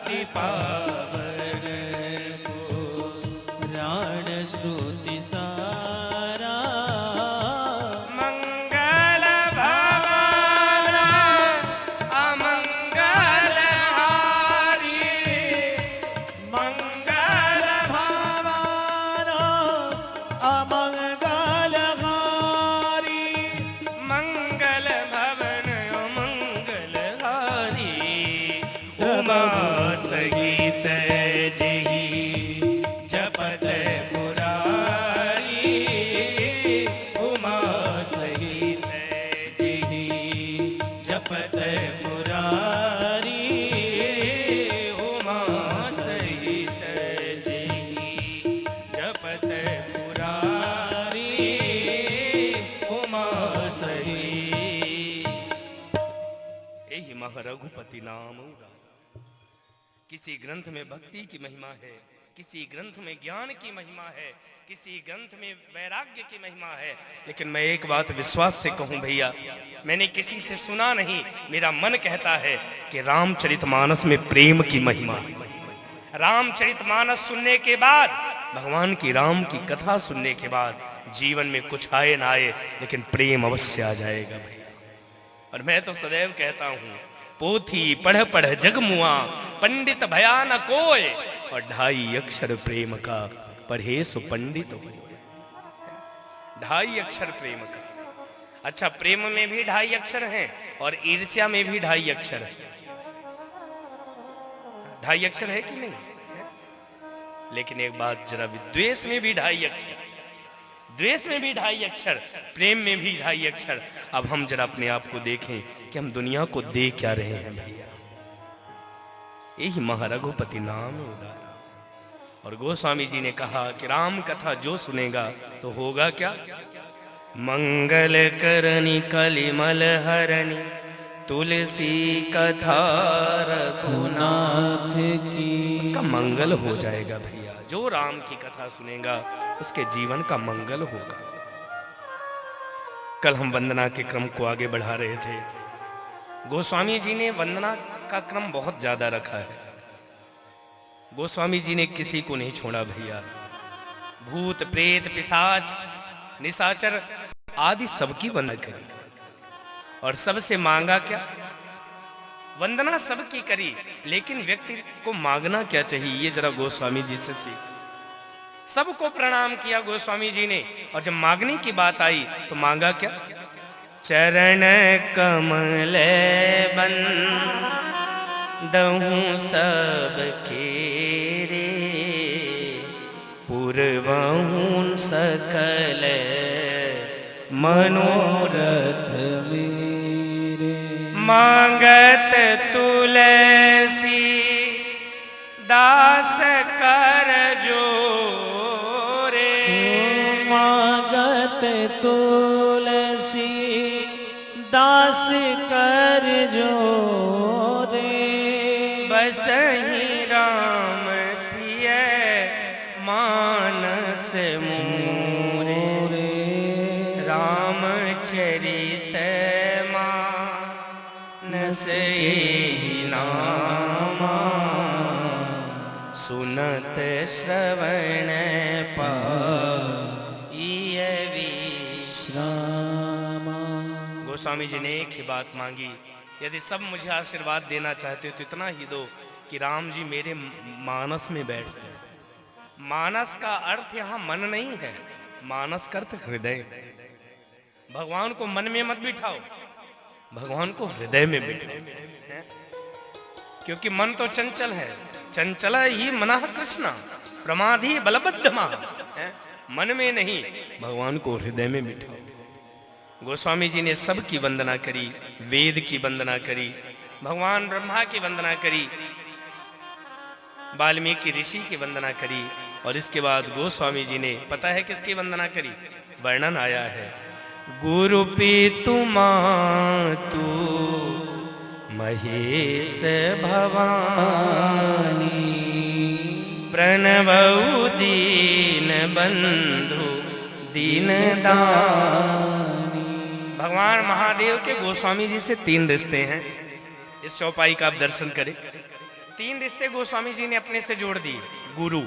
अति पावन पुराण श्रुति सारा मंगल भवन अमंगल हारी मंगल भवन अमंगलहारी मंगल भवन अमंगल हारी उमा सहित जही जपत पुरारी उमा सहित जही जपत पुरारी उमा सहित जही जपत पुरारी उमा सहित। यही मह रघुपति नाम उदार। किसी ग्रंथ में भक्ति की महिमा है, किसी ग्रंथ में ज्ञान की महिमा है, किसी ग्रंथ में वैराग्य की महिमा है, लेकिन मैं एक बात विश्वास से कहूं भैया, मैंने किसी से सुना नहीं, मेरा मन कहता है कि रामचरितमानस में प्रेम की महिमा है। रामचरितमानस सुनने के बाद, भगवान की राम की कथा सुनने के बाद जीवन में कुछ आए ना आए, लेकिन प्रेम अवश्य आ जाएगा भैया। और मैं तो सदैव कहता हूं, पोथी पढ़ पढ़ जगमुआ पंडित भयान कोय, और 2.5 अक्षर प्रेम का पढ़े सो पंडित हो। 2.5 अक्षर प्रेम का। अच्छा, प्रेम में भी 2.5 अक्षर हैं और ईर्ष्या में भी 2.5 अक्षर है। 2.5 अक्षर है कि नहीं है? लेकिन एक बात जरा, विद्वेष में भी 2.5 अक्षर, द्वेष में भी 2.5 अक्षर, प्रेम में भी 2.5 अक्षर। अब हम जरा अपने आप को देखें कि हम दुनिया को दे क्या रहे हैं भैया। यही महारघुपति नाम उदारा। और गोस्वामी जी ने कहा कि राम कथा जो सुनेगा तो होगा क्या? मंगल करनी कलिमल हरणी तुलसी कथा रघुनाथ की। उसका मंगल हो जाएगा भैया। जो राम की कथा सुनेगा उसके जीवन का मंगल होगा। कल हम वंदना के क्रम को आगे बढ़ा रहे थे। गोस्वामी जी ने वंदना का क्रम बहुत ज्यादा रखा है। गोस्वामी जी ने किसी को नहीं छोड़ा भैया। भूत प्रेत पिशाच निशाचर आदि सबकी वंदना करी और सबसे मांगा क्या? वंदना सबकी करी, लेकिन व्यक्ति को मांगना क्या चाहिए ये जरा गोस्वामी जी से सीख। सबको प्रणाम किया गोस्वामी जी ने, और जब मांगने की बात आई तो मांगा क्या? चरण कमल बंदहु सबके रे पूर्वहु सकल मनोरथ मेरे। मांगत तुलसी दास कर जोरे। मांगत तुलसी दास कर जोरे। बसहि राम सिय मानस मोरे। रामचरित मानस एहि नामा सुनत श्रवण पाइय विश्राम। गोस्वामी जी ने एक ही बात मांगी, यदि सब मुझे आशीर्वाद देना चाहते हो तो इतना ही दो कि राम जी मेरे मानस में बैठ जाए। मानस का अर्थ यहाँ मन नहीं है, मानस का अर्थ हृदय। भगवान को मन में मत बिठाओ, भगवान को हृदय में बिठाओ, क्योंकि मन तो चंचल है। चंचल ही मनः कृष्णा प्रमादी बलबद्धमा। मन में नहीं, भगवान को हृदय में बिठाओ। गोस्वामी जी ने सबकी वंदना करी, वेद की वंदना करी, भगवान ब्रह्मा की वंदना करी, वाल्मीकि ऋषि की वंदना करी, और इसके बाद गोस्वामी जी ने पता है किसकी वंदना करी? वर्णन आया है, गुरु पितु मातु महेश भवानी प्रणवऊ दीन बंधु दीन दानी। भगवान महादेव के गोस्वामी जी से 3 रिश्ते हैं। इस चौपाई का आप दर्शन करें। तीन रिश्ते गोस्वामी जी ने अपने से जोड़ दिए। गुरु,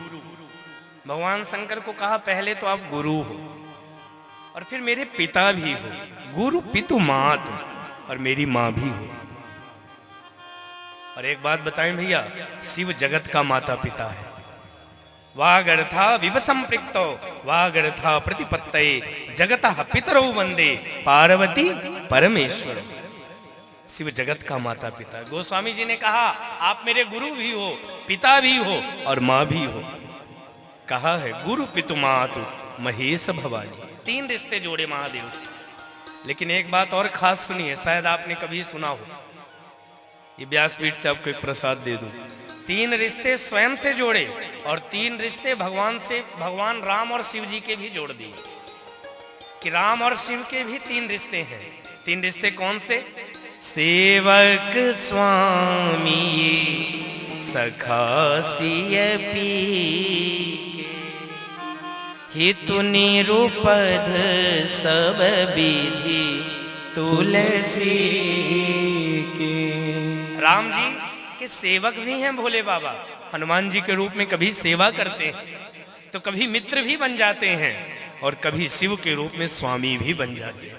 भगवान शंकर को कहा पहले तो आप गुरु हो और फिर मेरे पिता भी हो। गुरु पितु मात, और मेरी मां भी हो। और एक बात बताएं भैया, शिव जगत का माता पिता है। वागर्था विवसंपृक्तो वागर्था प्रतिपत्तये जगतः पितरौ वंदे पार्वती परमेश्वर। शिव जगत का माता पिता। गोस्वामी जी ने कहा आप मेरे गुरु भी हो, पिता भी हो और मां भी हो। कहा है गुरु पितु मातु महेश भवानी। तीन रिश्ते जोड़े महादेव से। लेकिन एक बात और खास सुनिए, शायद आपने कभी सुना हो, ये व्यासपीठ से आपको एक प्रसाद दे दूं। तीन रिश्ते स्वयं से जोड़े और तीन रिश्ते भगवान से, भगवान राम और शिव जी के भी जोड़ दिए कि राम और शिव के भी तीन रिश्ते हैं। तीन रिश्ते कौन से? सेवक स्वामी सखा सिय पी हितु निरूपध सब विधि तुलसी के। राम जी के सेवक भी हैं भोले बाबा, हनुमान जी के रूप में कभी सेवा करते हैं तो कभी मित्र भी बन जाते हैं और कभी शिव के रूप में स्वामी भी बन जाते हैं।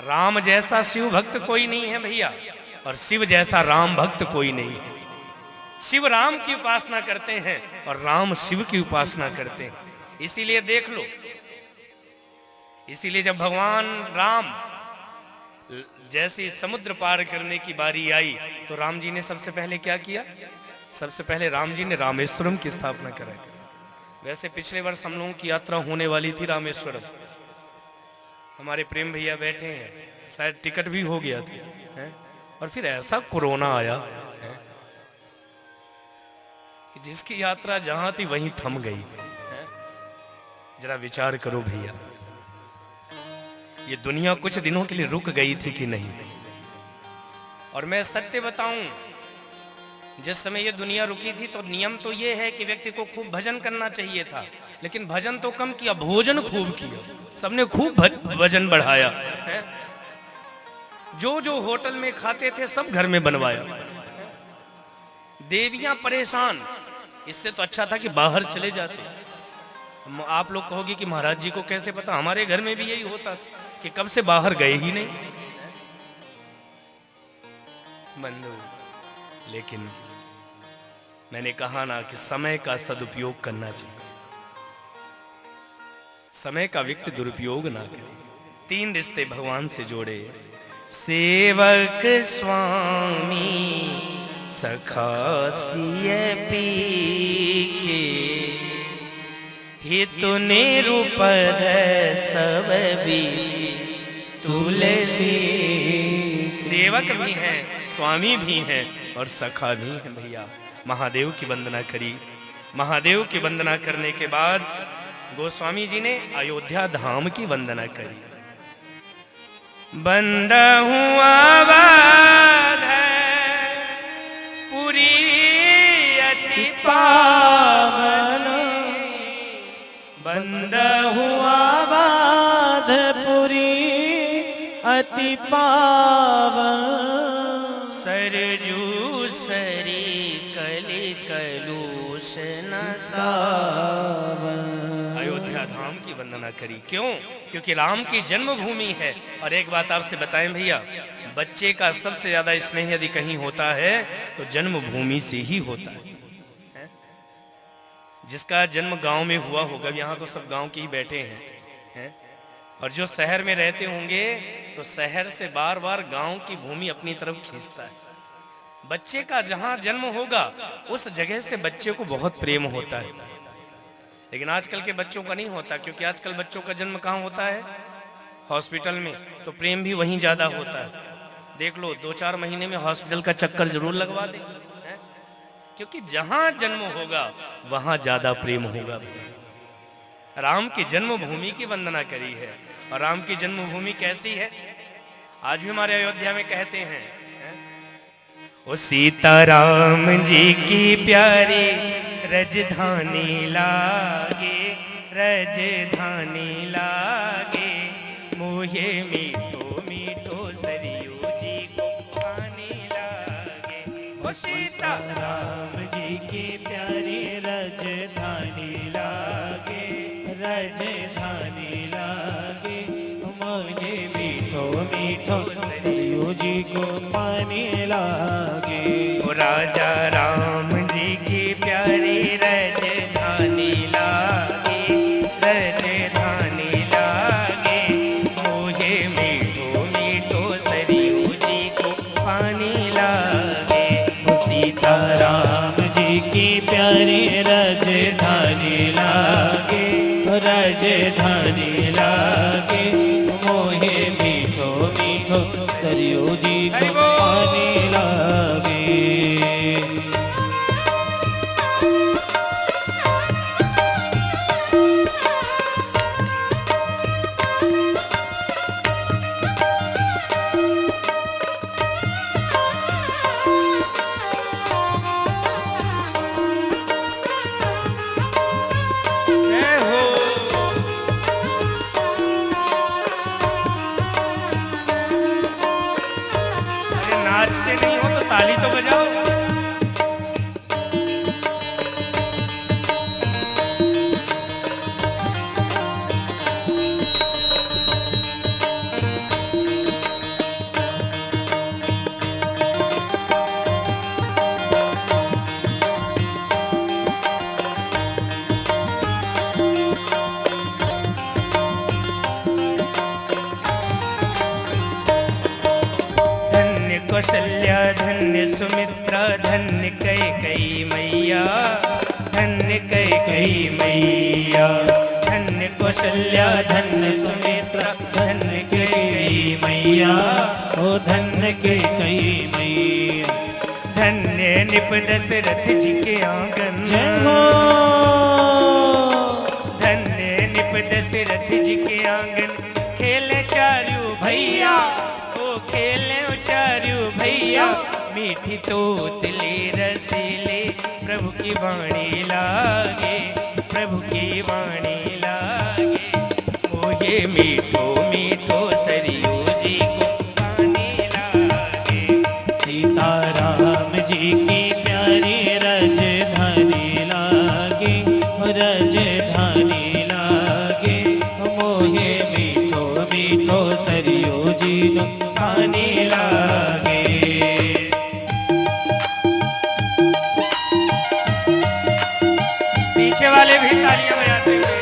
राम जैसा शिव भक्त कोई नहीं है भैया, और शिव जैसा राम भक्त कोई नहीं है। शिव राम की उपासना करते हैं और राम शिव की उपासना करते हैं। इसीलिए देख लो, इसीलिए जब भगवान राम जैसे समुद्र पार करने की बारी आई तो राम जी ने सबसे पहले क्या किया? सबसे पहले राम जी ने रामेश्वरम की स्थापना कराई। वैसे पिछले वर्ष हम लोगों की यात्रा होने वाली थी रामेश्वरम। हमारे प्रेम भैया बैठे हैं, शायद टिकट भी हो गया था, है? और फिर ऐसा कोरोना आया है कि जिसकी यात्रा जहां थी वहीं थम गई है। जरा विचार करो भैया, ये दुनिया कुछ दिनों के लिए रुक गई थी कि नहीं? और मैं सत्य बताऊं, जिस समय ये दुनिया रुकी थी तो नियम तो ये है कि व्यक्ति को खूब भजन करना चाहिए था, लेकिन भजन तो कम किया, भोजन खूब किया। सबने खूब भजन बढ़ाया है। जो जो होटल में खाते थे सब घर में बनवाया। देवियां परेशान, इससे तो अच्छा था कि बाहर चले जाते। आप लोग कहोगे कि महाराज जी को कैसे पता? हमारे घर में भी यही होता था कि कब से बाहर गए ही नहीं बंधु। लेकिन मैंने कहा ना कि समय का सदुपयोग करना चाहिए, समय का व्यक्ति दुरुपयोग ना करे। तीन रिश्ते भगवान से जोड़े, सेवक स्वामी सखा सिय पी के हितु निरूपध सब विधि तुलसी। सेवक भी हैं, स्वामी भी हैं और सखा भी हैं भैया। महादेव की वंदना करी। महादेव की वंदना करने के बाद गोस्वामी जी ने अयोध्या धाम की वंदना करी। बंदा हुआ बाध पुरी अति पावन, बंदा हुआ बाध पुरी अति पावन, सरजू सरी कलि कलुष न सावन। अयोध्या धाम की वंदना करी। क्यों? क्योंकि राम की जन्मभूमि है। और एक बात आपसे बताएं भैया, बच्चे का सबसे ज्यादा स्नेह यदि कहीं होता है तो जन्मभूमि से ही होता है। जिसका जन्म गांव में हुआ होगा, यहाँ तो सब गांव के ही बैठे हैं, और जो शहर में रहते होंगे तो शहर से बार बार गांव की भूमि अपनी तरफ खींचता है। बच्चे का जहां जन्म होगा उस जगह से बच्चे को बहुत प्रेम होता है। लेकिन आजकल के बच्चों का नहीं होता, क्योंकि आजकल बच्चों का जन्म कहाँ होता है? हॉस्पिटल में। तो प्रेम भी वहीं ज्यादा होता है। देख लो, 2-4 महीने में हॉस्पिटल का चक्कर जरूर लगवा दे, क्योंकि जहां जन्म होगा वहां ज्यादा प्रेम होगा। राम की जन्मभूमि की वंदना करी है। और राम की जन्मभूमि कैसी है? आज भी हमारे अयोध्या में कहते हैं, ओ सीताराम जी की प्यारी रजधानी लागे, रजधानी लागे, मोहे मीठो मीठो सरयू जी को पानी लागे। ओ सीता राम जी की प्यारी राजधानी लागे, राजधानी लागे। मोहे मीठो मीठो सरयू जी को पानी लागे। राजा राम जी की प्यारी राजधानी लागे, राजधानी लागे। मोहे मीठो मीठो सरयू जी को पानी लागे। सीता राम जी की प्यारी राजधानी लागे, राजधानी लागे। मोहे मीठो मीठो सरयू जी को पानी लागे। जय हो। अरे नाचते नहीं हो तो ताली तो बजाओ। धन्य कौशल्या धन्य सुमित्रा धन्य कैकेयी मैया, धन्य कैकेयी मैया। धन्य कौशल्या धन्य सुमित्रा धन्य कैकेयी मैया, ओ धन्य के कई मैया। धन्य निप दशरथ जी के आंगन। जय हो। धन्य निप दशरथ जी के आंगन। खेले चारू भैया, ओ खेले चारू भैया। मीठी तोतले रसीले प्रभु की वाणी लागे, प्रभु की वाणी लागे। ओ ये मीठो मीठो सरयू जी को पानी लागे। सीता राम जी की प्यारी राजधानी लागे, राजधानी लागे। मोहे मीठो मीठो सरयू जी नो पानी लागे। पीछे वाले भी तालियां बजाते हुए।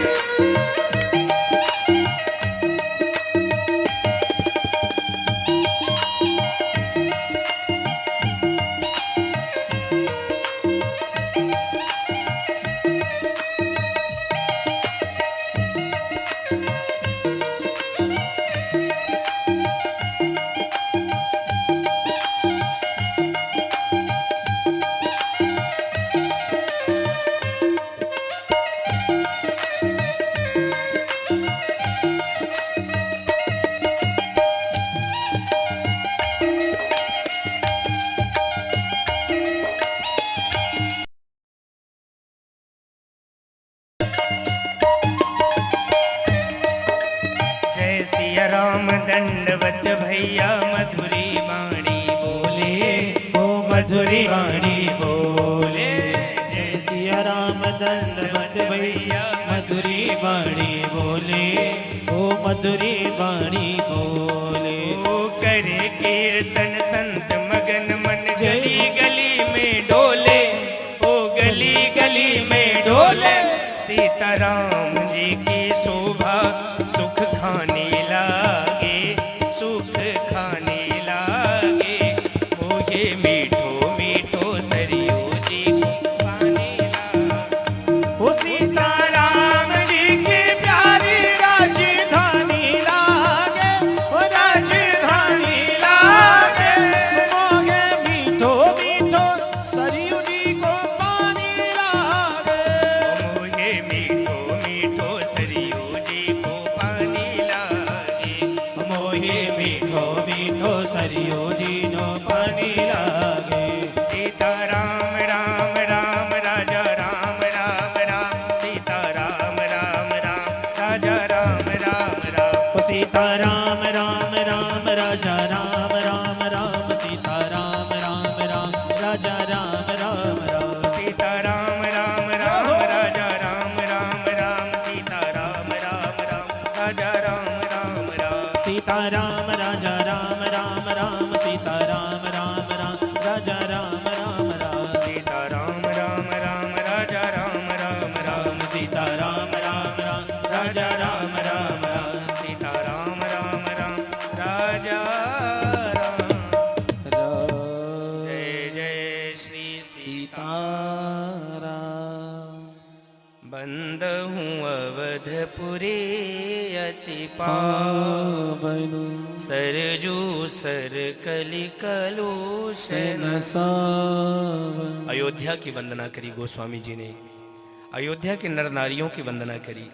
जय सिया राम दंडवत भैया मधुरी वाणी बोले, ओ मधुरी वाणी बोले। जय सिया राम दंडवत भैया मधुरी वाणी बोले, ओ मधुरी वाणी बोले। ओ करे कीर्तन संत मगन मन गली गली में डोले, ओ गली गली में डोले। सीताराम जी की शोभा सुख खाने लागे, सुख खाने लागे। ओ ये मीठो मीठो सरयू जी को पानी लागे। ओ सीता राम जी की प्यारी राजधानी लागे, ओ राजधानी लागे। मोहे मीठो मीठो सरयू जी को पानी लागे। मोहे मीठो राजा राम राम राम सीता राम राम राम राजा राम राम राम सीता राम राम राम राजा राम राम राम सीता राम राजा राम राम राम सीता राम राम राम राजा राम राम राम सीता राम राम राम राजा राम राम राम सीता राम राम राम राजा राम राम राम सीता राम राम राम राजा राम। जय जय श्री सीताराम। बंद हूँ अवधपुरी अति पावन, सरजू सर कलि कलुषण सावन। अयोध्या की वंदना करी गोस्वामी जी ने, अयोध्या के नर नारियों की वंदना करी।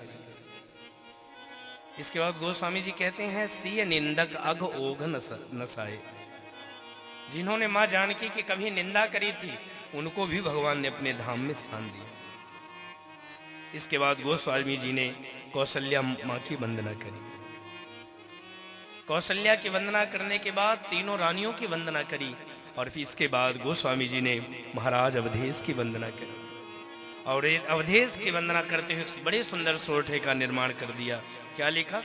इसके बाद गोस्वामी जी कहते हैं सिय निंदक अघ ओघ नसाए। जिन्होंने मां जानकी की कभी निंदा करी थी उनको भी भगवान ने अपने धाम में स्थान दिया। इसके बाद गोस्वामी जी ने कौशल्या मां की वंदना करी। कौशल्या की वंदना करने के बाद तीनों रानियों की वंदना करी और फिर इसके बाद गोस्वामी जी ने महाराज अवधेश की वंदना करी। और अवधेश की वंदना करते हुए बड़े सुंदर सोरठे का निर्माण कर दिया। क्या लिखा?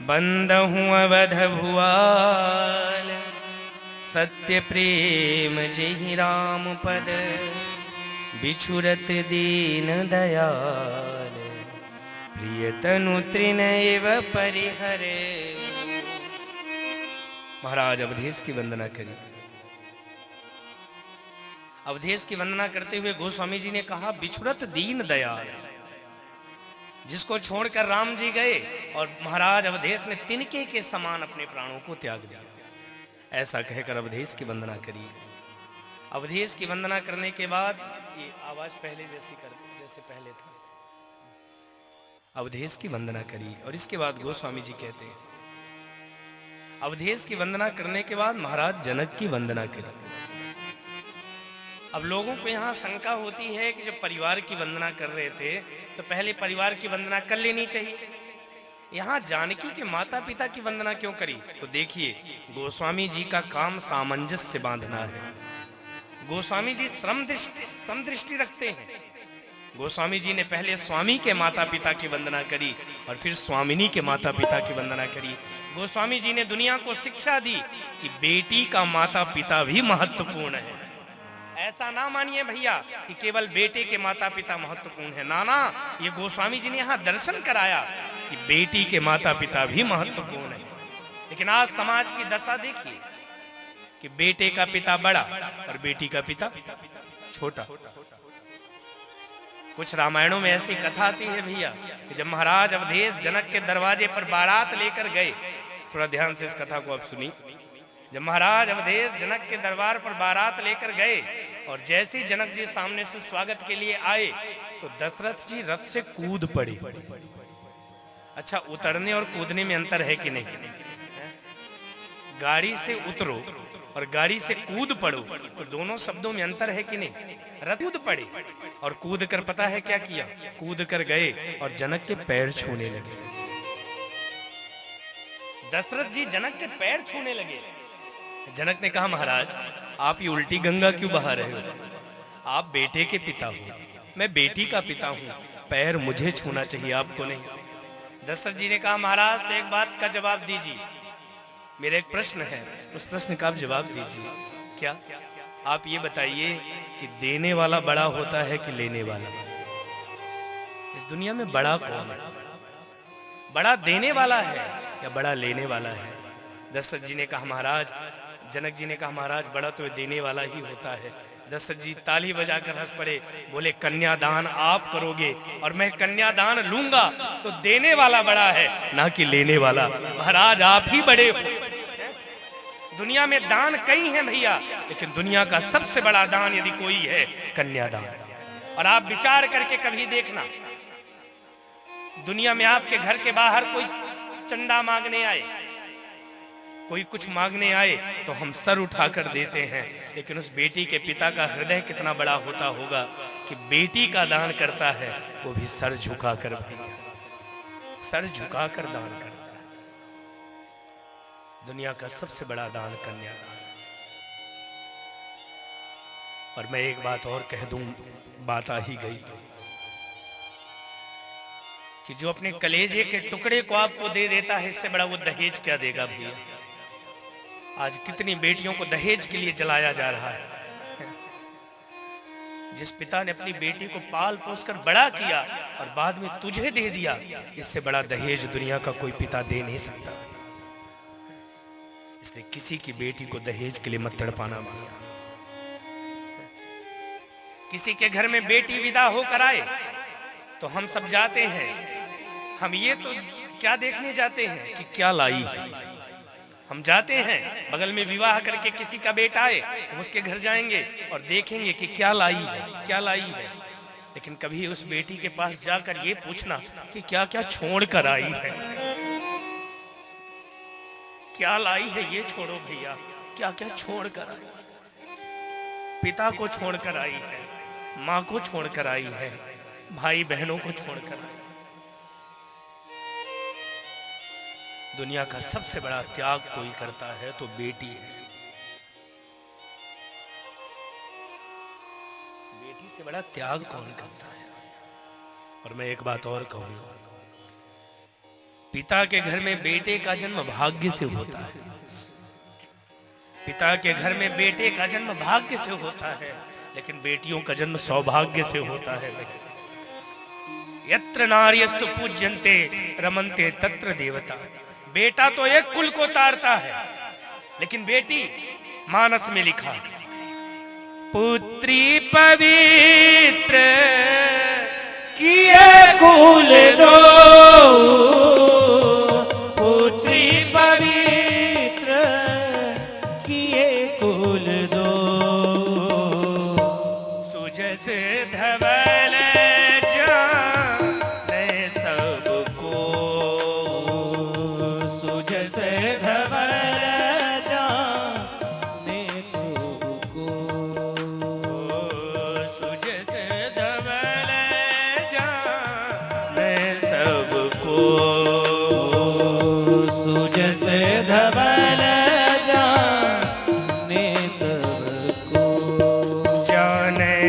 बंद हूँ अवध भुआल, सत्य प्रेम जहि राम पद, बिछुरत दीन दयाल, प्रिय तनु तृण एव परिहरे। महाराज अवधेश की वंदना करी। अवधेश की वंदना करते हुए गोस्वामी जी ने कहा बिछुरत दीन दयाल, जिसको छोड़कर राम जी गए और महाराज अवधेश ने तिनके के समान अपने प्राणों को त्याग दिया। ऐसा कहकर अवधेश की वंदना करी। अवधेश की वंदना करने के बाद ये आवाज पहले जैसे पहले था। अवधेश की वंदना करी और इसके बाद गोस्वामी जी कहते हैं अवधेश की वंदना करने के बाद महाराज जनक की वंदना करी। अब लोगों को यहाँ शंका होती है कि जब परिवार की वंदना कर रहे थे तो पहले परिवार की वंदना कर लेनी चाहिए, यहाँ जानकी के माता पिता की वंदना क्यों करी? तो देखिए गोस्वामी जी का काम सामंजस्य बांधना है। गोस्वामी जी समदृष्टि रखते हैं। गोस्वामी जी ने पहले स्वामी के माता पिता की वंदना करी और फिर स्वामिनी के माता पिता की वंदना करी। गोस्वामी जी ने दुनिया को शिक्षा दी कि बेटी का माता पिता भी महत्वपूर्ण है। ऐसा ना मानिए भैया कि केवल बेटे के माता पिता महत्वपूर्ण है। नाना, ये गोस्वामी जी ने यहाँ दर्शन कराया कि बेटी के माता पिता भी महत्वपूर्ण है। लेकिन आज समाज की दशा देखिए कि बेटे का पिता बड़ा और बेटी का पिता छोटा। कुछ रामायणों में ऐसी कथा आती है भैया कि जब महाराज अवधेश जनक के दरवाजे पर बारात लेकर गए, थोड़ा ध्यान से इस कथा को आप सुनिए। जब महाराज अवधेश जनक के दरबार पर बारात लेकर गए और जैसे ही जनक जी सामने से स्वागत के लिए आए तो दशरथ जी रथ से कूद पड़े। अच्छा, उतरने और कूदने में अंतर है कि नहीं? गाड़ी से उतरो और गाड़ी से कूद पड़ो तो दोनों शब्दों में अंतर है कि नहीं? रथ कूद पड़े और कूद कर पता है क्या किया? कूद कर गए और जनक के पैर छूने लगे। दशरथ जी जनक के पैर छूने लगे। जनक ने कहा महाराज आप ये उल्टी गंगा क्यों बहा रहे हो? आप बेटे के पिता हो, मैं बेटी का पिता हूं, पैर मुझे छूना चाहिए, आपको नहीं। दशरथ जी ने कहा महाराज तो एक बात का जवाब दीजिए, मेरा एक प्रश्न है, उस प्रश्न का आप जवाब दीजिए। क्या? आप ये बताइए कि देने वाला बड़ा होता है कि लेने वाला? इस दुनिया में बड़ा कौन है? बड़ा देने वाला है या बड़ा लेने वाला है? दशरथ जी ने कहा महाराज, जनक जी ने कहा महाराज बड़ा तो देने वाला ही होता है। दशरथ जी ताली बजाकर हंस पड़े, बोले कन्यादान आप करोगे और मैं कन्यादान लूंगा तो देने वाला बड़ा है ना कि लेने वाला। महाराज आप ही बड़े हो। दुनिया में दान कई हैं भैया, लेकिन दुनिया का सबसे बड़ा दान यदि कोई है कन्यादान। और आप विचार करके कभी देखना, दुनिया में आपके घर के बाहर कोई चंदा मांगने आए, कोई कुछ मांगने आए तो हम सर उठाकर देते हैं, लेकिन उस बेटी के पिता का हृदय कितना बड़ा होता होगा कि बेटी का दान करता है वो भी सर झुकाकर, भैया सर झुकाकर दान करता है। दुनिया का सबसे बड़ा दान कन्यादान। और मैं एक बात और कह दूं, बात आ ही गई तो, कि जो अपने कलेजे के टुकड़े को आपको दे देता है, इससे बड़ा वो दहेज क्या देगा भैया। आज कितनी बेटियों को दहेज के लिए जलाया जा रहा है। जिस पिता ने अपनी बेटी को पाल पोस कर बड़ा किया और बाद में तुझे दे दिया, इससे बड़ा दहेज दुनिया का कोई पिता दे नहीं सकता। इसलिए किसी की बेटी को दहेज के लिए मत तड़पाना भैया। किसी के घर में बेटी विदा होकर आए तो हम सब जाते हैं, हम ये तो क्या देखने जाते हैं कि क्या लाई है। हम जाते हैं बगल में विवाह करके किसी का बेटा आए, हम उसके घर जाएंगे और देखेंगे कि क्या लाई है, क्या लाई है। लेकिन कभी उस बेटी के पास जाकर ये पूछना कि क्या क्या छोड़ कर आई है, क्या लाई है, ये छोड़ो भैया, क्या क्या छोड़ कर आई। पिता को छोड़कर आई है, माँ को छोड़कर आई है, भाई बहनों को छोड़कर आई। दुनिया का सबसे बड़ा त्याग कोई करता है तो बेटी है। बेटी से बड़ा त्याग कौन करता है। और मैं एक बात और कहूंगा, पिता के घर में बेटे का जन्म भाग्य से होता है। पिता के घर में बेटे का जन्म भाग्य से होता है, लेकिन बेटियों का जन्म सौभाग्य से होता है। यत्र नार्यस्तु पूज्यन्ते रमन्ते तत्र देवता। बेटा तो एक कुल को तारता है, लेकिन बेटी मानस में लिखा, पुत्री पवित्र किए कुल दो, पुत्री पवित्र किए कुल दो। सुजस धवल जाने सबको, सुजस धवल जाने सबको, सुजस धवल जाने सबको, सुजस धवल जाने सबको, जाने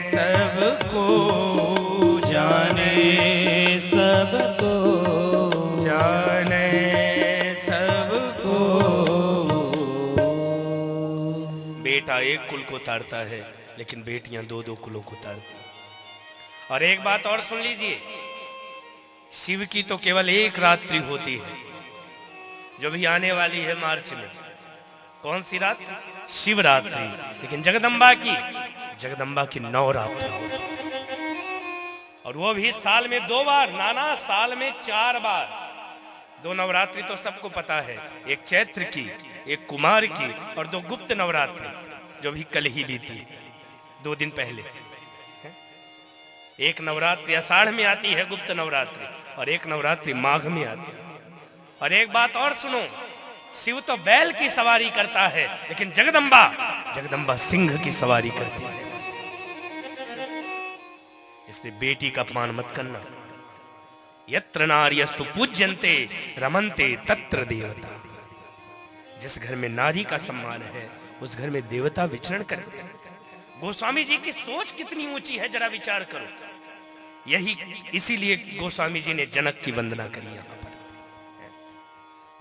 सबको, जाने सबको, जाने सबको। बेटा एक कुल को तारता है, लेकिन बेटियां दो दो कुलों को तारती हैं। और एक बात और सुन लीजिए, शिव की तो केवल एक रात्रि होती है, जो भी आने वाली है मार्च में। कौन सी रात? शिवरात्रि। लेकिन जगदम्बा की 9 रात्रि होती है। और वो भी साल में 2 बार, नाना साल में 4 बार। 2 नवरात्रि तो सबको पता है, एक चैत्र की, एक कुमार की, और 2 गुप्त नवरात्रि जो भी कल ही बीती 2 दिन पहले। एक नवरात्रि आषाढ़ में आती है गुप्त नवरात्रि, और एक नवरात्रि माघ में आती है। और एक बात और सुनो, शिव तो बैल की सवारी करता है, लेकिन जगदम्बा सिंह की सवारी करती है। इसलिए बेटी का अपमान मत करना। यत्र नार्यस्तु पूज्यन्ते रमन्ते तत्र देवता। जिस घर में नारी का सम्मान है, उस घर में देवता विचरण करते हैं। गोस्वामी जी की सोच कितनी ऊंची है, जरा विचार करो। इसीलिए गोस्वामी जी ने जनक की वंदना करी। यहाँ पर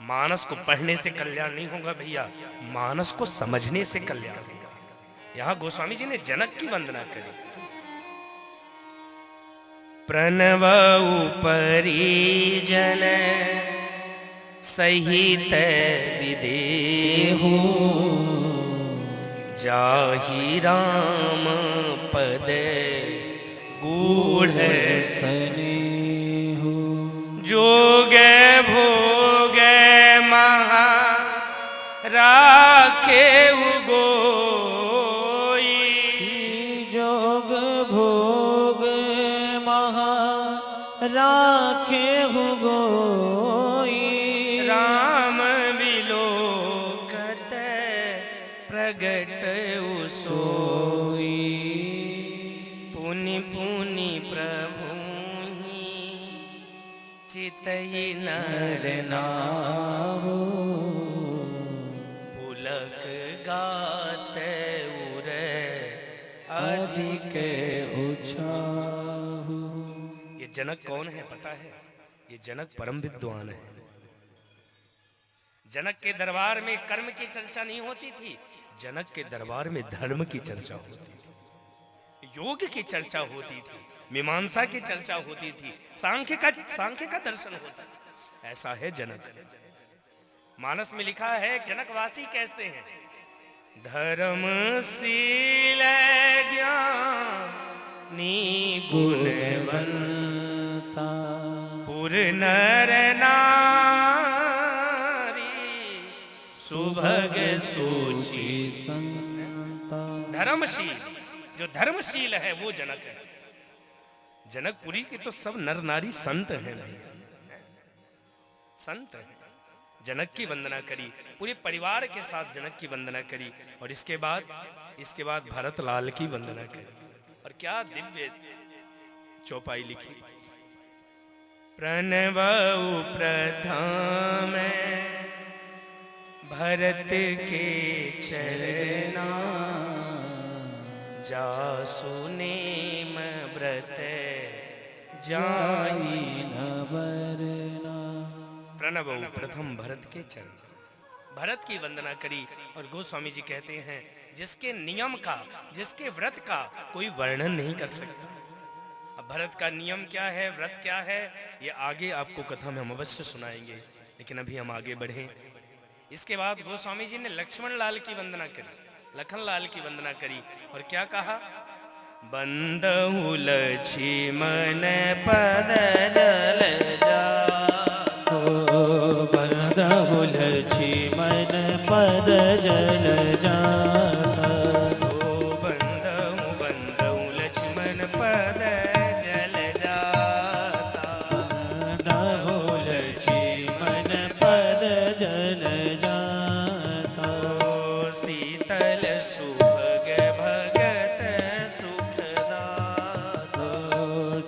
मानस को पढ़ने से कल्याण नहीं होगा भैया, मानस को समझने से कल्याण होगा। यहाँ गोस्वामी जी ने जनक की वंदना करी। प्रणवउ परिजन सहित विदेहु, जाहि राम पद गूढ़ सनेहु, जोगे भोगे महा राखे गोई, जोग भोग महा राखे गोई, राम विलोकत प्रगट सोई, पुनि पुनि प्रभु चितई नर नाहु, पुलक गात उर अधिक उछाहु। ये जनक कौन है पता है? ये जनक परम विद्वान है। जनक के दरबार में कर्म की चर्चा नहीं होती थी, जनक के दरबार में धर्म की चर्चा होती थी, योग की चर्चा होती थी, मीमांसा की चर्चा होती थी, सांख्य का दर्शन होता था। ऐसा है जनक। मानस में लिखा है, जनकवासी कहते हैं, धर्मशील ज्ञानी गुणवंता पुर नर नारी सुभग सूचि संता। धर्मशील, जो धर्मशील है वो जनक है। जनकपुरी के तो सब नर नारी संत हैं, संत हैं। जनक की वंदना करी, पूरे परिवार के साथ जनक की वंदना करी, और इसके बाद भरत लाल की वंदना करी। और क्या दिव्य चौपाई लिखी। प्रणवउ प्रथम भरत के चरना, जासु नेम व्रत जाई न बरना। प्रणवउ प्रथम भरत के चरण, भरत की वंदना करी। और गोस्वामी जी कहते हैं, जिसके नियम का, जिसके व्रत का कोई वर्णन नहीं कर सकता। अब भरत का नियम क्या है, व्रत क्या है, ये आगे आपको कथा में हम अवश्य सुनाएंगे, लेकिन अभी हम आगे बढ़ें। इसके बाद गोस्वामी जी ने लक्ष्मण लाल की वंदना करी, लखन लाल की वंदना करी, और क्या कहा, बंदहु लक्ष्मण पद जल जा, बंदहु लक्ष्मण पद जल जा, बंदहु लक्ष्मण पद जल जाता, बंदहु लक्ष्मण पद जल जाता। शीतल सुभग भगत सुखदाता,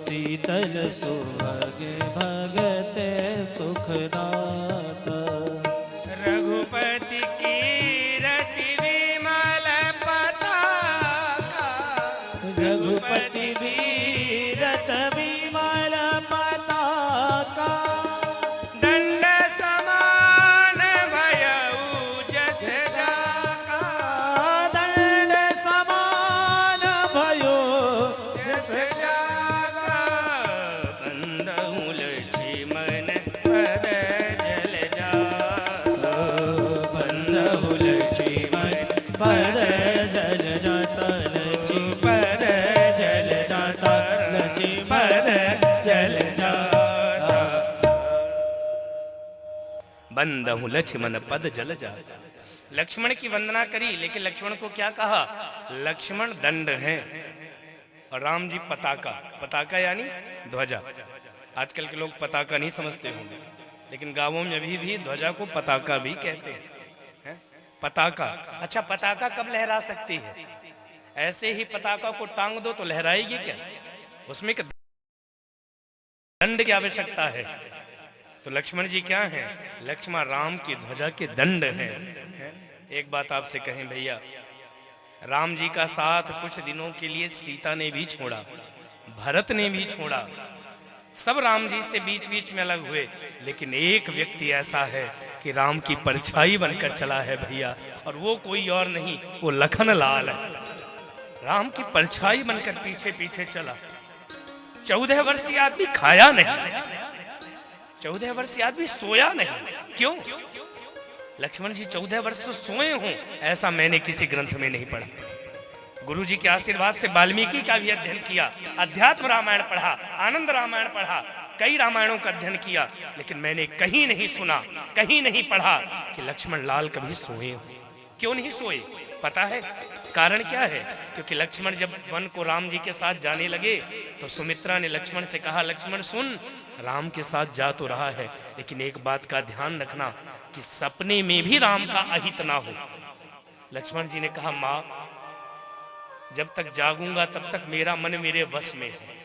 शीतल सुभग भगत सुखदाता। रघुपति कीरति विमल पताका, रघुपति वीरत विमल पताका, दंड समान भयउ जस जाका, दंड समान भयो जस जाका। बंदहु लक्ष्मण पद जल जाता, बंदहु लक्ष्मण पद जल जाता, लक्ष्मण जल जाता, लक्ष्मण जल जाता। बंदहु लक्ष्मण पद जल जाता। लक्ष्मण की वंदना करी, लेकिन लक्ष्मण को क्या कहा, लक्ष्मण दंड है और राम जी पताका। पताका यानी ध्वजा। आजकल के लोग पताका नहीं समझते होंगे, लेकिन गांवों में अभी भी ध्वजा को पताका भी कहते हैं। पताका, अच्छा पताका कब लहरा सकती है? ऐसे ही पताका को टांग दो तो लहराएगी क्या? उसमें दंड की आवश्यकता है। तो लक्ष्मण जी क्या हैं? लक्ष्मण राम की ध्वजा के दंड हैं। एक बात आपसे कहें भैया, राम जी का साथ कुछ दिनों के लिए सीता ने भी छोड़ा, भरत ने भी छोड़ा, सब राम जी से बीच बीच में अलग हुए, लेकिन एक व्यक्ति ऐसा है कि राम की परछाई बनकर चला है भैया, और वो कोई और नहीं, वो लखन लाल है। राम की परछाई बनकर पीछे पीछे चला। 14 वर्षीय आदमी खाया नहीं, 14 वर्षीय आदमी सोया नहीं। क्यों? लक्ष्मण जी 14 वर्ष से सोए हों, ऐसा मैंने किसी ग्रंथ में नहीं पढ़ा। गुरु जी के आशीर्वाद से वाल्मीकि का भी अध्ययन किया, अध्यात्म रामायण पढ़ा, आनंद रामायण पढ़ा, कई रामायणों का अध्ययन किया, लेकिन मैंने कहीं नहीं सुना, कहीं नहीं पढ़ा कि लक्ष्मण लाल कभी सोए हो। क्यों नहीं सोए? पता है कारण क्या है? क्योंकि लक्ष्मण जब वन को राम जी के साथ जाने लगे तो सुमित्रा ने लक्ष्मण से कहा, लक्ष्मण सुन, राम के साथ जा तो रहा है, लेकिन एक बात का ध्यान रखना कि सपने में भी राम का अहित ना हो। लक्ष्मण जी ने कहा, माँ जब तक जागूंगा तब तक मेरा मन मेरे वश में है,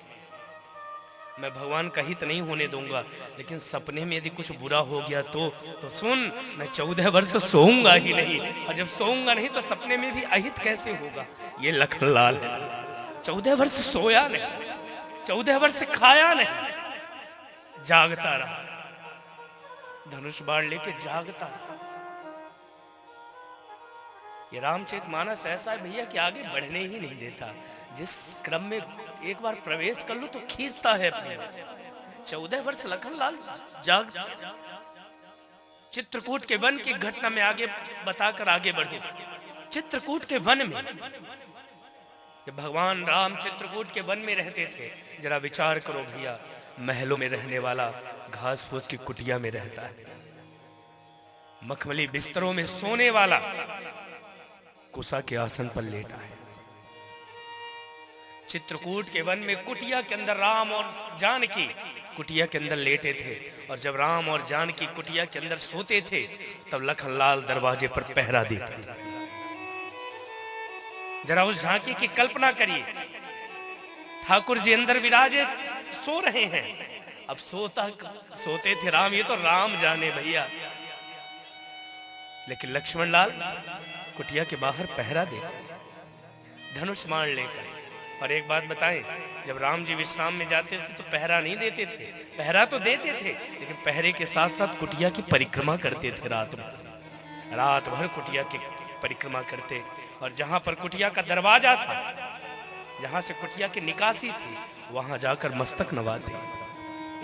मैं भगवान का हित नहीं होने दूंगा, लेकिन सपने में यदि कुछ बुरा हो गया तो सुन, मैं 14 वर्ष सोऊंगा ही नहीं, और जब सोऊंगा नहीं तो सपने में भी अहित कैसे होगा? ये लखन लाल है। 14 वर्ष सोया नहीं, 14 वर्ष खाया नहीं, जागता रहा, धनुष बाण लेके जागता रहा। ये रामचरितमानस ऐसा है भैया कि आगे बढ़ने ही नहीं देता। जिस क्रम में एक बार प्रवेश कर लो तो खींचता है अपने। 14 वर्ष लखनलाल जाग। चित्रकूट के वन की घटना में आगे बताकर आगे बढ़ो। चित्रकूट के वन में जब भगवान राम चित्रकूट के वन में रहते थे, जरा विचार करो भैया, महलों में रहने वाला घास फूस की कुटिया में रहता है, मखमली बिस्तरों में सोने वाला कुसा के आसन पर लेटा है। चित्रकूट के वन में कुटिया के अंदर राम और जानकी कुटिया के अंदर लेटे थे, और जब राम और जानकी कुटिया के अंदर सोते थे तब लखनलाल दरवाजे पर पहरा देते थे। जरा उस झांकी की कल्पना करिए, ठाकुर जी अंदर विराजे सो रहे हैं, अब सोते थे राम, ये तो राम जाने भैया, लेकिन लक्ष्मण लाल कुटिया के बाहर पहरा देते थे धनुष बाण लेकर। और एक बात बताएं, जब राम जी विश्राम में जाते थे तो पहरा नहीं देते थे, पहरा तो देते थे लेकिन पहरे के साथ साथ कुटिया की परिक्रमा करते थे। रात भर कुटिया की परिक्रमा करते, और जहां पर कुटिया का दरवाजा था, जहां से कुटिया की निकासी थी, वहां जाकर मस्तक नवाते,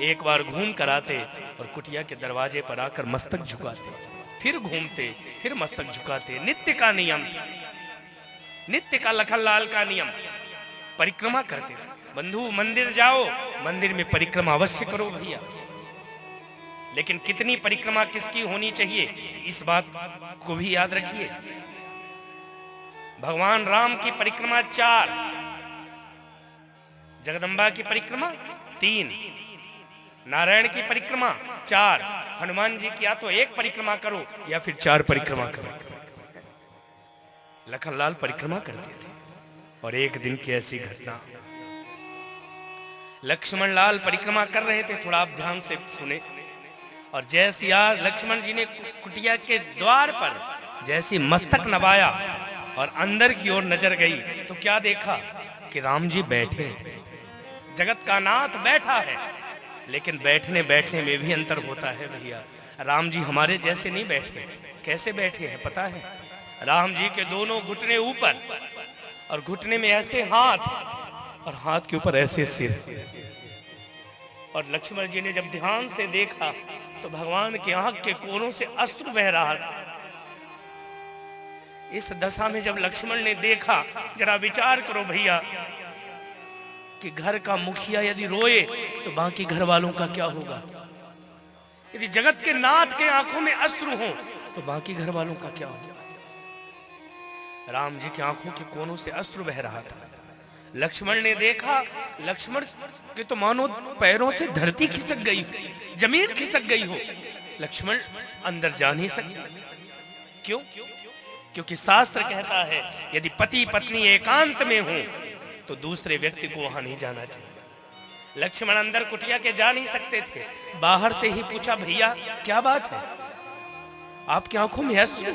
एक बार घूम कर आते और कुटिया के दरवाजे पर आकर मस्तक झुकाते, फिर घूमते, फिर मस्तक झुकाते। नित्य का नियम था, नित्य का लखनलाल का नियम, परिक्रमा करते थे। बंधु मंदिर जाओ, मंदिर में परिक्रमा अवश्य करो भैया, लेकिन कितनी परिक्रमा किसकी होनी चाहिए इस बात को भी याद रखिए। भगवान राम की परिक्रमा 4, जगदम्बा की परिक्रमा 3, नारायण की परिक्रमा 4, हनुमान जी की या तो 1 परिक्रमा करो या फिर 4 परिक्रमा करो। लखनलाल परिक्रमा करते थे, और एक दिन की ऐसी घटना, लक्ष्मण लाल परिक्रमा कर रहे थे, थोड़ा आप ध्यान से सुने। और जैसे आज लक्ष्मण जी ने कुटिया के द्वार पर जैसे मस्तक नवाया और अंदर की ओर नजर गई तो क्या देखा कि राम जी बैठे, जगत का नाथ बैठा है। लेकिन बैठने बैठने में भी अंतर होता है भैया। राम जी हमारे जैसे नहीं बैठे, कैसे बैठे हैं पता है? राम जी के दोनों घुटने ऊपर, और घुटने में ऐसे हाथ, और हाथ के ऊपर ऐसे सिर। और लक्ष्मण जी ने जब ध्यान से देखा तो भगवान के आंख के कोनों से अश्रु बह रहा था। इस दशा में जब लक्ष्मण ने देखा, जरा विचार करो भैया कि घर का मुखिया यदि रोए तो बाकी घर वालों का क्या होगा? यदि जगत के नाथ के आंखों में अश्रु हो तो बाकी घर वालों का क्या होगा? राम जी की आंखों के कोनों से अश्रु बह रहा था। लक्ष्मण ने देखा, लक्ष्मण के तो मानो पैरों से धरती खिसक गई, जमीन खिसक गई हो। लक्ष्मण अंदर जा नहीं सकते। क्यों? क्योंकि शास्त्र कहता है यदि पति पत्नी एकांत में हो तो दूसरे व्यक्ति को वहां नहीं जाना चाहिए। लक्ष्मण अंदर कुटिया के जा नहीं सकते थे। बाहर से ही पूछा, भैया क्या बात है, आपकी आंखों में अश्रु?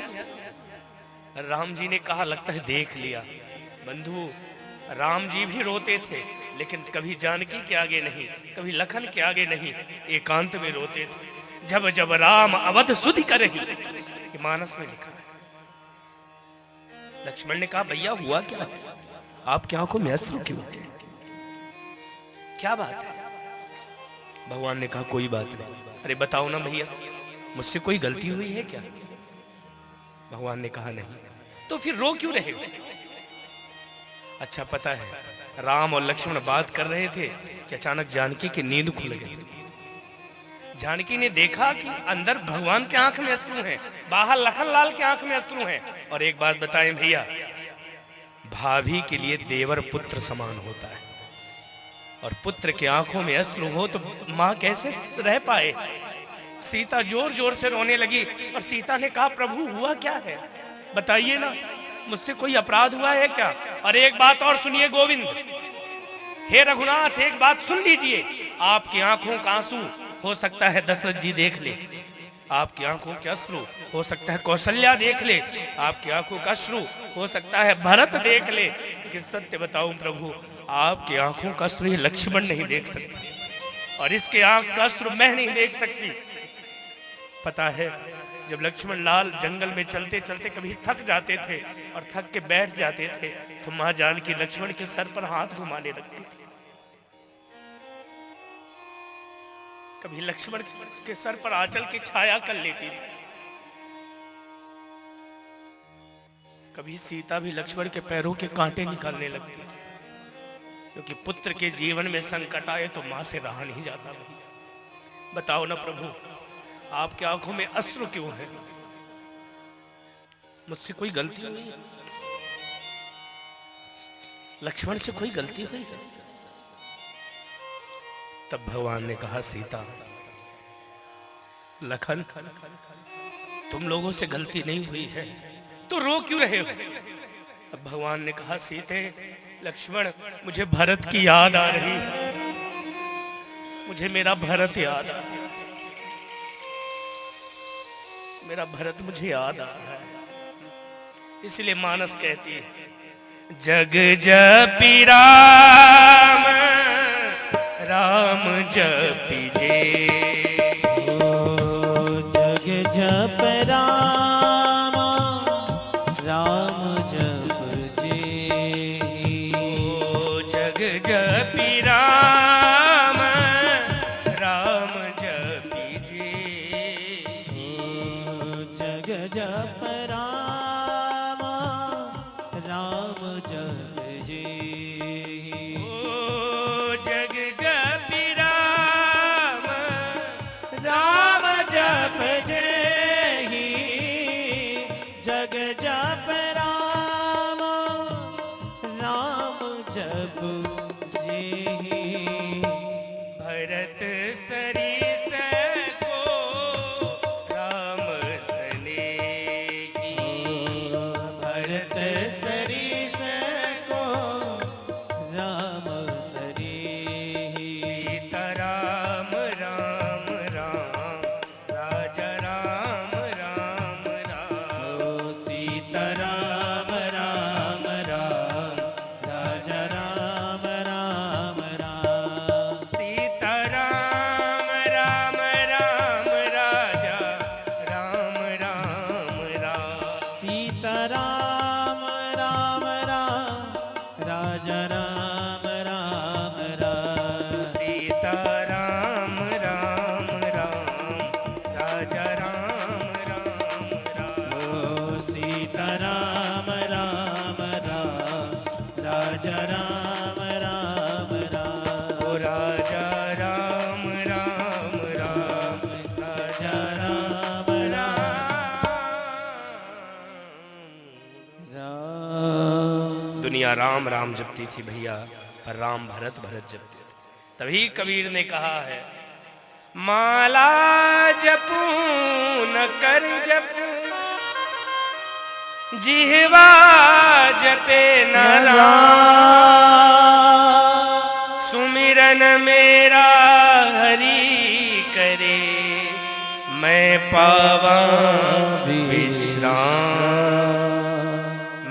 राम जी ने कहा, लगता है देख लिया। बंधु, राम जी भी रोते थे लेकिन कभी जानकी के आगे नहीं, कभी लखन के आगे नहीं, एकांत में रोते थे। जब जब राम अवध सुधि करहि, ये मानस में लिखा है। लक्ष्मण ने कहा, भैया हुआ क्या, आपकी आंखों में अश्रु क्यों, क्या बात है? भगवान ने कहा, कोई बात नहीं। अरे बताओ ना भैया, मुझसे कोई गलती हुई है क्या? भगवान ने कहा, नहीं। तो फिर रो क्यों रहे हो? अच्छा, पता है राम और लक्ष्मण बात कर रहे थे कि अचानक जानकी की नींद खुल गई। जानकी ने देखा कि अंदर भगवान के आंख में अश्रु हैं, बाहर लखनलाल के आंख में अश्रु हैं। और एक बात बताएं भैया, भाभी के लिए देवर पुत्र समान होता है, और पुत्र के आंखों में अश्रु हो तो मां कैसे रह पाए? सीता जोर जोर से रोने लगी, और सीता ने कहा, प्रभु हुआ क्या है, बताइए ना, मुझसे कोई अपराध हुआ है क्या? और एक बात और सुनिए गोविंद, हे रघुनाथ, एक बात सुन लीजिए, आपकी आंखों का आंसू हो सकता है दशरथ जी देख ले, आपकी आंखों के अश्रु, हो सकता है कौशल्या देख ले, आपकी आंखों का अश्रु हो सकता है भरत देख ले, लेकिन सत्य बताऊं प्रभु, आपकी आंखों का अश्रु ये लक्ष्मण नहीं देख सकती, और इसके आंख का अश्रु मैं नहीं देख सकती। पता है, जब लक्ष्मण लाल जंगल में चलते चलते कभी थक जाते थे और थक के बैठ जाते थे, तो मां जानकी लक्ष्मण के सर पर हाथ घुमाने लगती थी। कभी लक्ष्मण के सर पर आंचल की छाया कर लेती थी। कभी सीता भी लक्ष्मण के पैरों के कांटे निकालने लगती थी, क्योंकि पुत्र के जीवन में संकट आए तो मां से रहा नहीं जाता। बताओ ना प्रभु, आपकी आंखों में अश्रु क्यों है? मुझसे कोई गलती हुई है? लक्ष्मण से कोई गलती हुई है? तब भगवान ने कहा, सीता, लखन, तुम लोगों से गलती नहीं हुई है तो रो क्यों रहे हो? तब भगवान ने कहा, सीते, लक्ष्मण, मुझे भरत की याद आ रही है, मुझे मेरा भरत याद आ रहा है, मेरा भरत मुझे याद आ रहा है। इसलिए मानस कहती है, जग जपी राम, राम जपी जे, जग जप राम, राम जप जे, जग जपी राम, राम जपी जे, जग जप राम, राम जप जे, जग जपी राम, राम जप जे, जग जप राम, राम जप जे, भरत सरिस को राम सनेगी, भरत सरिस को राम सनेगी, सीता राम राम राम, राजा राम राम राम, सीता राम राम राम, राजा राम राम राम, सीता राम राम राम, राजा राम राम राम, सीता राम राम राम, राजा राम राम राम, सीता राम राम राम, राजा राम राम राम, ओ सीता राम राम राम, राजा राम राम राम, ओ राजा राम राम राम, राजा राम राम। दुनिया राम राम जपती थी भैया, पर राम भरत भरत जपते थे। तभी कबीर ने कहा है, माला जपू न कर जपू, जिह्वा जपे न राम, सुमिरन मेरा हरि करे, मैं पावा विश्राम,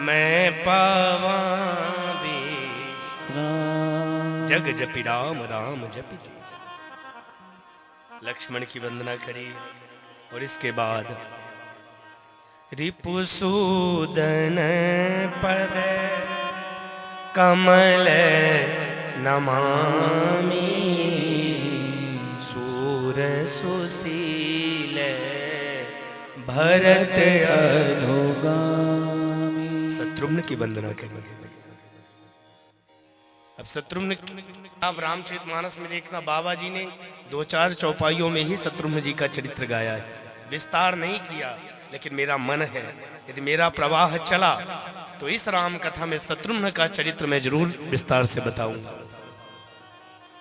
मैं पावा विश्राम। जग जपी राम, राम जपी जी। लक्ष्मण की वंदना करी और इसके बाद रिपुसूदन पद कमल नमामि, सूर सुशील भरत अनुगामी। शत्रुघ्न की वंदना करेंगे। अब शत्रुघ्न, आप रामचरितमानस में देखना, बाबा जी ने 2-4 चौपाइयों में ही शत्रुघ्न जी का चरित्र गाया है, विस्तार नहीं किया। लेकिन मेरा मन है, यदि मेरा प्रवाह चला तो इस राम कथा में शत्रुघ्न का चरित्र मैं जरूर विस्तार से बताऊंगा।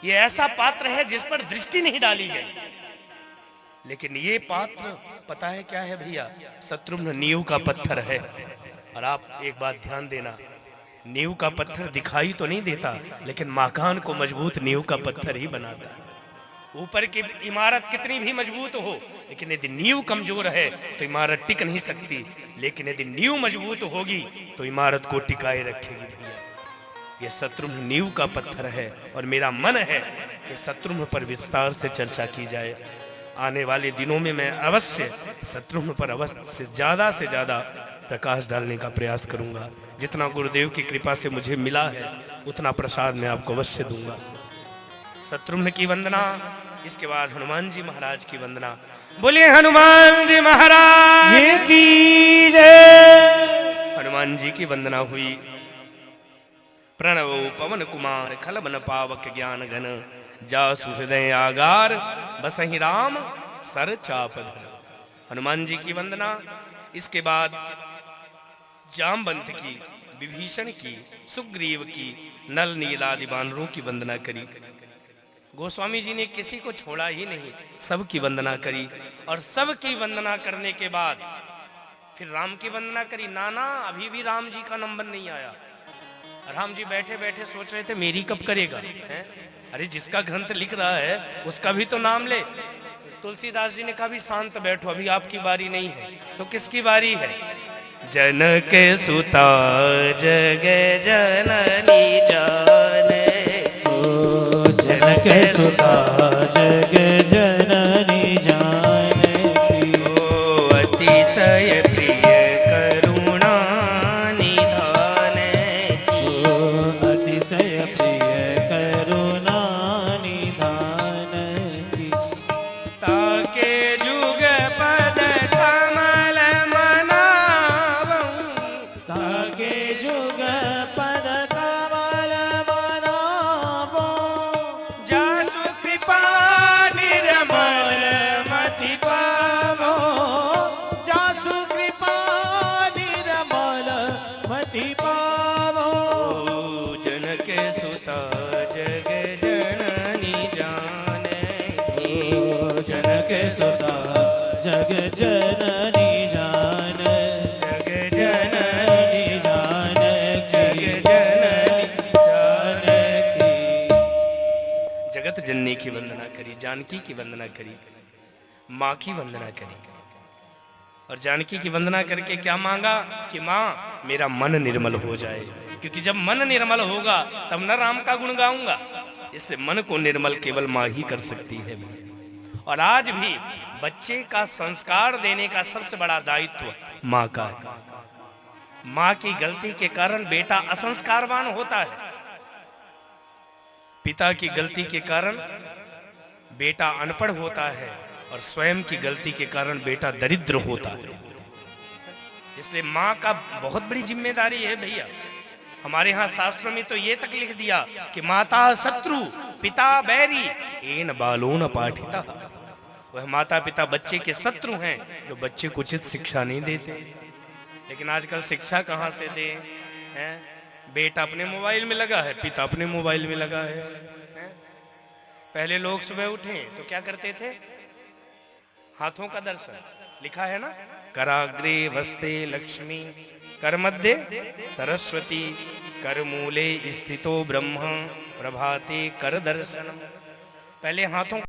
ये ऐसा पात्र है जिस पर दृष्टि नहीं डाली गई, लेकिन ये पात्र पता है क्या है भैया? शत्रुघ्न नींव का पत्थर है। और आप एक बात ध्यान देना, नींव का पत्थर दिखाई तो नहीं देता, लेकिन मकान को मजबूत नींव का पत्थर ही बनाता है। ऊपर की इमारत कितनी भी मजबूत हो, लेकिन यदि नींव कमजोर है तो इमारत टिक नहीं सकती। लेकिन यदि नींव मजबूत होगी तो इमारत को टिकाए रखेगी। भैया, यह शत्रुघ्न नींव का पत्थर है और मेरा मन है कि शत्रुघ्न पर विस्तार से चर्चा की जाए। आने वाले दिनों में मैं अवश्य शत्रुघ्न पर अवश्य से ज्यादा प्रकाश डालने का प्रयास करूंगा। जितना गुरुदेव की कृपा से मुझे मिला है उतना प्रसाद मैं आपको अवश्य दूंगा। शत्रुघ्न की वंदना, इसके बाद हनुमान जी महाराज की वंदना। बोलिए हनुमान जी महाराज की जय। हनुमान जी की वंदना हुई। प्रणवो पवन कुमार खलबन पावक ज्ञान घन, जासु हृदय आगार बसहि राम सर चाप धर। हनुमान जी की वंदना। इसके बाद जामवंत की, विभीषण की, सुग्रीव की, नल नील आदि वानरों की वंदना करी। गोस्वामी जी ने किसी को छोड़ा ही नहीं, सबकी वंदना करी। और सबकी वंदना करने के बाद फिर राम की वंदना करी। नाना अभी भी राम जी का नंबर नहीं आया। राम जी बैठे बैठे सोच रहे थे मेरी कब करेगा है? अरे जिसका ग्रंथ लिख रहा है उसका भी तो नाम ले। तुलसीदास जी ने कहा भी शांत बैठो, अभी आपकी बारी नहीं है। तो किसकी बारी है? जनक सुता जग जननी जाने, जनक सुता जग जननी जानकी, ओ अतिशय प्रिय करुणा निधान की, अतिशय प्रिय करुणा निधान की, ताके जुग पद कमल मनावं, ताके जुग पद कमल मनावो, जासु कृपा निर्मल मति पावो, जासु कृपा निर्मल मति पावो, जनक सुता जग जननी जानकी, जनक सुता जग जननी जान, जग जननी जान, जग जननी जानकी, जगत जननी की वंदना करी, जानकी की वंदना करी, माँ की वंदना करी। और जानकी की वंदना करके क्या मांगा कि माँ मेरा मन निर्मल हो जाए, क्योंकि जब मन निर्मल होगा तब न राम का गुण गाऊंगा। इससे मन को निर्मल केवल माँ ही कर सकती है। और आज भी बच्चे का संस्कार देने का सबसे बड़ा दायित्व माँ का है। माँ की गलती के कारण बेटा असंस्कारवान होता है, पिता की गलती के कारण बेटा अनपढ़ होता है, और स्वयं की गलती के कारण बेटा दरिद्र होता है। इसलिए माँ का बहुत बड़ी जिम्मेदारी है भैया। हमारे यहाँ शास्त्रों में तो ये तक लिख दिया कि माता शत्रु पिता बैरी एन बालो न पाठिता। वह माता पिता बच्चे के शत्रु हैं जो बच्चे को उचित शिक्षा नहीं देते। लेकिन आजकल शिक्षा कहाँ से दे हैं? बेटा अपने मोबाइल में लगा है, पिता अपने मोबाइल में लगा है। पहले लोग सुबह उठे तो क्या करते थे? हाथों का दर्शन, लिखा है ना, कराग्रे वस्ते लक्ष्मी, कर मध्य सरस्वती, कर मूले स्थितो ब्रह्म, प्रभाते कर दर्शन। पहले हाथों